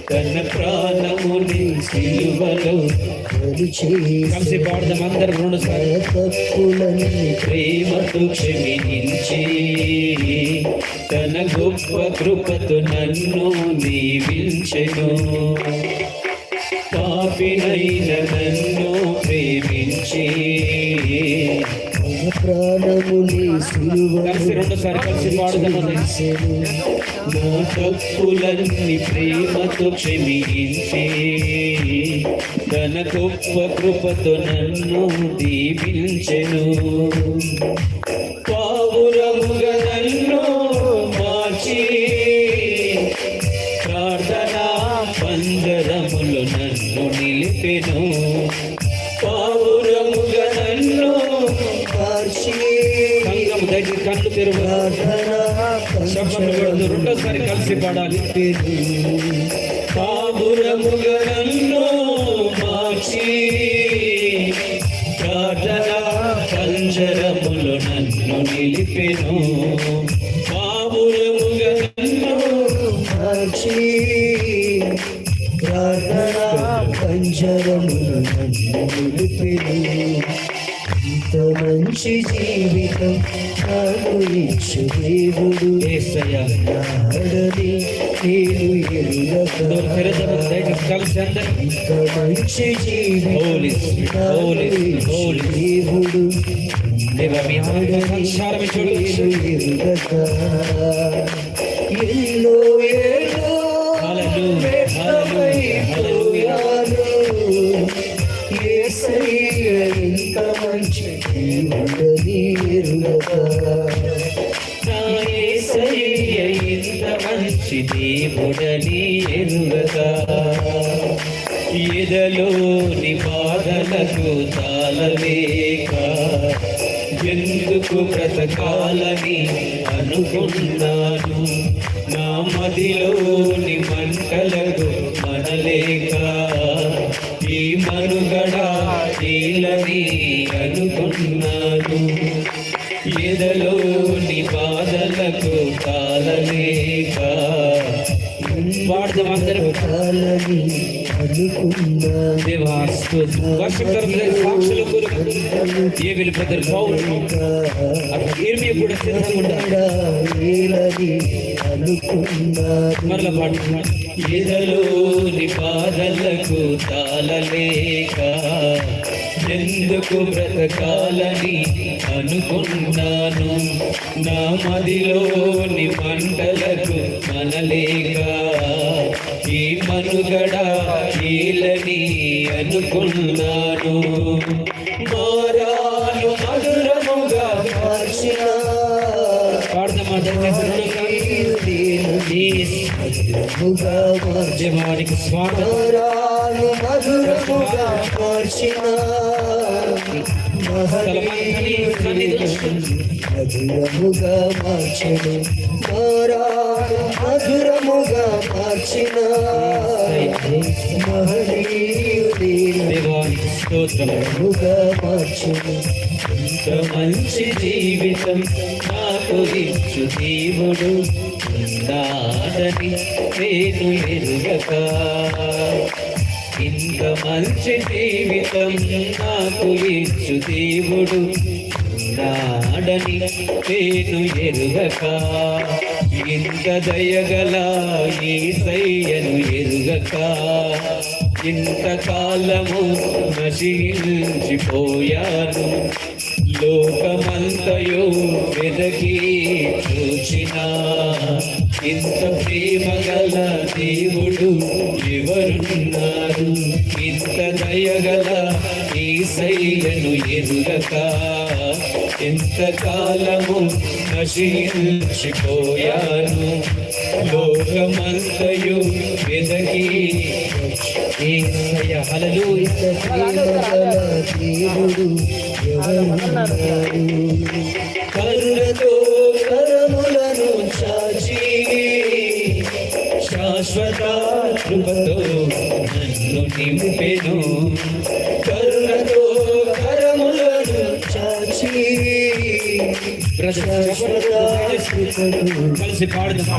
తన ప్రాణముని సిలువలో కలిసి పాడదాం అందరు రెండుసార్లు. తప్పులని ప్రేమతో క్షమించి తన గొప్ప కృపతో నన్ను దీవించెను. పాపినైన నన్ను ప్రేమించి ప్రాణముని రెండుసారి కలిసి పాడుదామని నా తప్పులన్నీ ప్రేమతో క్షమించి తన గొప్ప కృపతో నన్ను దీవించెను. పావురముగా నన్ను మార్చి ప్రార్థనా పంజరములో నన్ను నిలిపెను. పావురముగా నన్ను మార్చి సంఘం దగ్గర కళ్ళు తెరువు రెండోసారి కలిసి పాడాలి. పావురముగా నన్ను మార్చి ప్రార్థనా పంజరములో నన్ను నిలిపెను. పావురముగా నన్ను మార్చి ప్రార్థనా పంజరములో నన్ను నిలిపెను. ఇంత మంచి జీవితం నాకు ఇచ్చు దేవుడు నాడని నేను ఎరుగక. ఇంత మంచి జీవితం నాకు ఇచ్చు దేవుడు నాడని నేను ఎరుగక. ఎన్నో ఏదో ఇంత మంచి దేవుడని ఎరుగక. ఇంత మంచి దేవుడని ఎరుగక. ఎదలోని బాధలకు తాళలేక ఎందుకు బ్రతకాలని అనుకున్నాను. నా మదిలోని మంటలకు మనలేక ఈ మనుగడ నీలని అనుకున్నాను. ఎదలోని బాధలకు తాళలేక వాడదామందరూ కాలని అనుకున్నా. ఎదలోని బాధలకు తాళలేక ఎందుకు బ్రతకాలని అనుకున్నాను. నా మదిలోని మంటలకు మనలేక ఈ మనుగడ నీలని అనుకున్నాను. మారాను మధురముగా మార్చిన దేవానికి స్వాగతం. మధురముగా మార్చిన మధురముగా మార్చను. మధురముగా మార్చిన మహనీయుడిగా మార్చను. ఇంత మంచి జీవితం నాకు ఇచ్చు దేవుడు నాడని నేను ఎరుగక. ఇంత మంచి జీవితం నాకు ఇచ్చు దేవుడు నాడని నేను ఎరుగక. ఇంత దయగల యేసయ్యను ఎరుగక. ఇంతకాలము నశించిపోయాను. లోకమంతయు వెదకి చూచిన ఇంత ప్రేమ గల దేవుడు ఎవరున్నారు. ఇంత దయగల యేసయ్యను ఎరుగక. ఎంతకాలము నశించిపోయాను. లోకమంతయు వెదకి యేసయ్య హల్లెలూయా. దేవుడు ఎవరున్నారు. కరుణతో కరములను చాచి శాశ్వత కృపతో నన్ను నింపెను. కరుణతో కరములను చాచి బ్రదర్ కలిసి పాడుదాం.